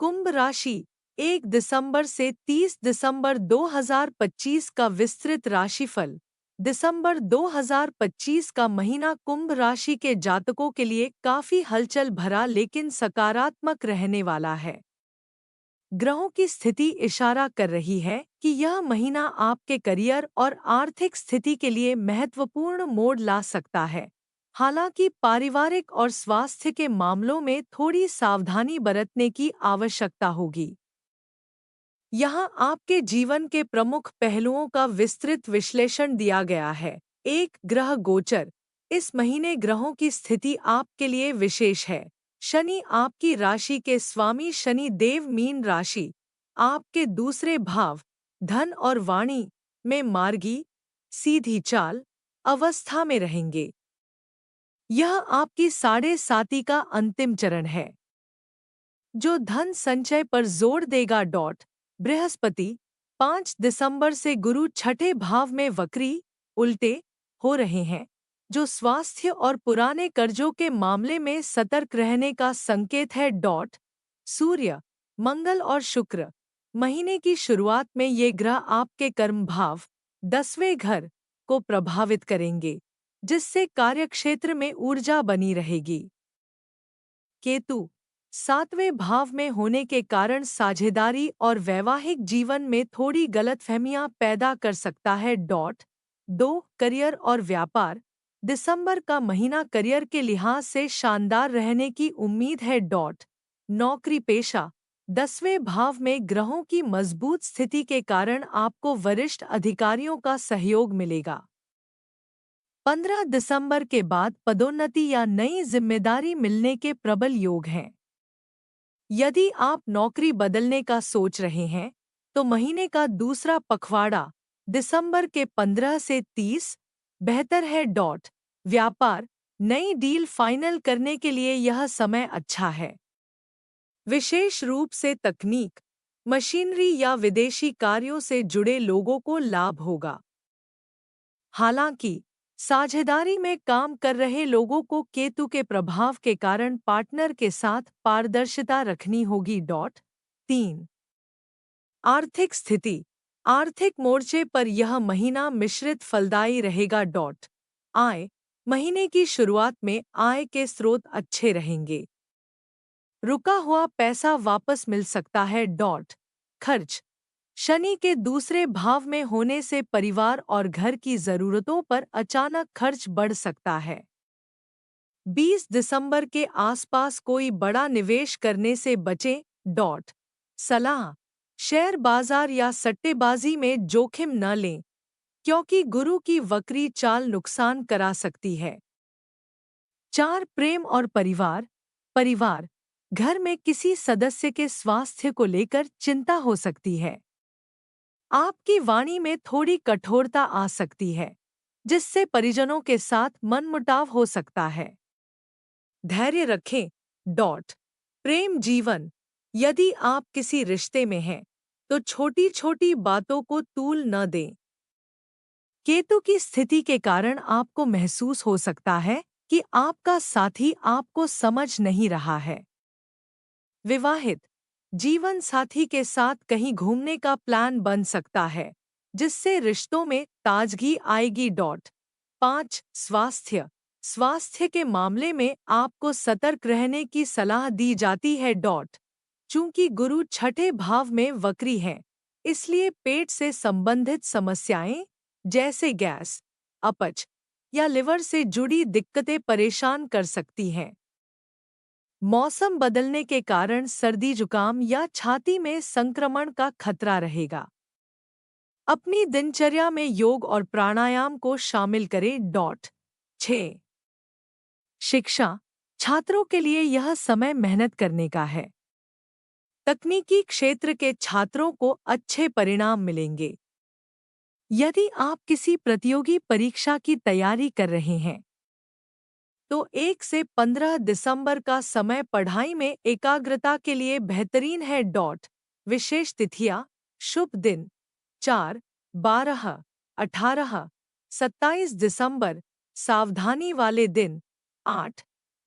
कुंभ राशि 1 दिसंबर से 30 दिसंबर 2025 का विस्तृत राशिफल। दिसंबर 2025 का महीना कुंभ राशि के जातकों के लिए काफी हलचल भरा लेकिन सकारात्मक रहने वाला है। ग्रहों की स्थिति इशारा कर रही है कि यह महीना आपके करियर और आर्थिक स्थिति के लिए महत्वपूर्ण मोड़ ला सकता है। हालांकि पारिवारिक और स्वास्थ्य के मामलों में थोड़ी सावधानी बरतने की आवश्यकता होगी। यहाँ आपके जीवन के प्रमुख पहलुओं का विस्तृत विश्लेषण दिया गया है। एक ग्रह गोचर। इस महीने ग्रहों की स्थिति आपके लिए विशेष है। शनि आपकी राशि के स्वामी शनि देव मीन राशि, आपके दूसरे भाव धन और वाणी में मार्गी सीधी चाल अवस्था में रहेंगे। यह आपकी साढ़े साती का अंतिम चरण है, जो धन संचय पर जोर देगा। बृहस्पति 5 दिसंबर से गुरु छठे भाव में वक्री उल्टे हो रहे हैं, जो स्वास्थ्य और पुराने कर्जों के मामले में सतर्क रहने का संकेत है। सूर्य मंगल और शुक्र महीने की शुरुआत में ये ग्रह आपके कर्म भाव 10वें घर को प्रभावित करेंगे, जिससे कार्यक्षेत्र में ऊर्जा बनी रहेगी। केतु 7वें भाव में होने के कारण साझेदारी और वैवाहिक जीवन में थोड़ी गलतफहमियां पैदा कर सकता है। 2 करियर और व्यापार। दिसंबर का महीना करियर के लिहाज से शानदार रहने की उम्मीद है। नौकरी पेशा। 10वें भाव में ग्रहों की मजबूत स्थिति के कारण आपको वरिष्ठ अधिकारियों का सहयोग मिलेगा। 15 दिसंबर के बाद पदोन्नति या नई जिम्मेदारी मिलने के प्रबल योग हैं। यदि आप नौकरी बदलने का सोच रहे हैं, तो महीने का दूसरा पखवाड़ा दिसंबर के 15 से 30 बेहतर है। व्यापार। नई डील फाइनल करने के लिए यह समय अच्छा है। विशेष रूप से तकनीक, मशीनरी या विदेशी कार्यों से जुड़े लोगों को लाभ होगा। हालांकि साझेदारी में काम कर रहे लोगों को केतु के प्रभाव के कारण पार्टनर के साथ पारदर्शिता रखनी होगी। 3 आर्थिक स्थिति। आर्थिक मोर्चे पर यह महीना मिश्रित फलदायी रहेगा। आय। महीने की शुरुआत में आय के स्रोत अच्छे रहेंगे। रुका हुआ पैसा वापस मिल सकता है। खर्च। शनि के दूसरे भाव में होने से परिवार और घर की जरूरतों पर अचानक खर्च बढ़ सकता है। 20 दिसंबर के आसपास कोई बड़ा निवेश करने से बचें। सलाह। शेयर बाजार या सट्टेबाजी में जोखिम न लें, क्योंकि गुरु की वक्री चाल नुकसान करा सकती है। 4 प्रेम और परिवार। परिवार। घर में किसी सदस्य के स्वास्थ्य को लेकर चिंता हो सकती है। आपकी वाणी में थोड़ी कठोरता आ सकती है, जिससे परिजनों के साथ मनमुटाव हो सकता है। धैर्य रखें। प्रेम जीवन। यदि आप किसी रिश्ते में हैं, तो छोटी-छोटी बातों को तूल न दें। केतु की स्थिति के कारण आपको महसूस हो सकता है कि आपका साथी आपको समझ नहीं रहा है। विवाहित। जीवन साथी के साथ कहीं घूमने का प्लान बन सकता है, जिससे रिश्तों में ताजगी आएगी। 5 स्वास्थ्य। स्वास्थ्य के मामले में आपको सतर्क रहने की सलाह दी जाती है। चूंकि गुरु छठे भाव में वक्री है, इसलिए पेट से संबंधित समस्याएं जैसे गैस, अपच या लिवर से जुड़ी दिक्कतें परेशान कर सकती हैं। मौसम बदलने के कारण सर्दी जुकाम या छाती में संक्रमण का खतरा रहेगा। अपनी दिनचर्या में योग और प्राणायाम को शामिल करें। 6 शिक्षा। छात्रों के लिए यह समय मेहनत करने का है। तकनीकी क्षेत्र के छात्रों को अच्छे परिणाम मिलेंगे। यदि आप किसी प्रतियोगी परीक्षा की तैयारी कर रहे हैं, तो 1 से 15 दिसंबर का समय पढ़ाई में एकाग्रता के लिए बेहतरीन है। विशेष तिथियां। शुभ दिन 4, 12, 18, 27 दिसंबर। सावधानी वाले दिन 8,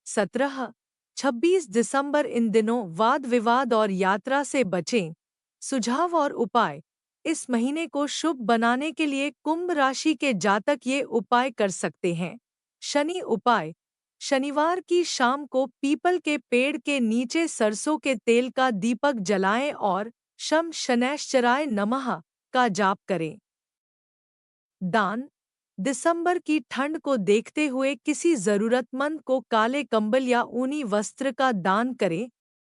17, 26 दिसंबर इन दिनों वाद विवाद और यात्रा से बचें। सुझाव और उपाय। इस महीने को शुभ बनाने के लिए कुंभ राशि के जातक ये उपाय कर सकते हैं। शनि उपाय। शनिवार की शाम को पीपल के पेड़ के नीचे सरसों के तेल का दीपक जलाएं और शम शनैश्चराय नमः का जाप करें। दान। दिसंबर की ठंड को देखते हुए किसी जरूरतमंद को काले कंबल या ऊनी वस्त्र का दान करें।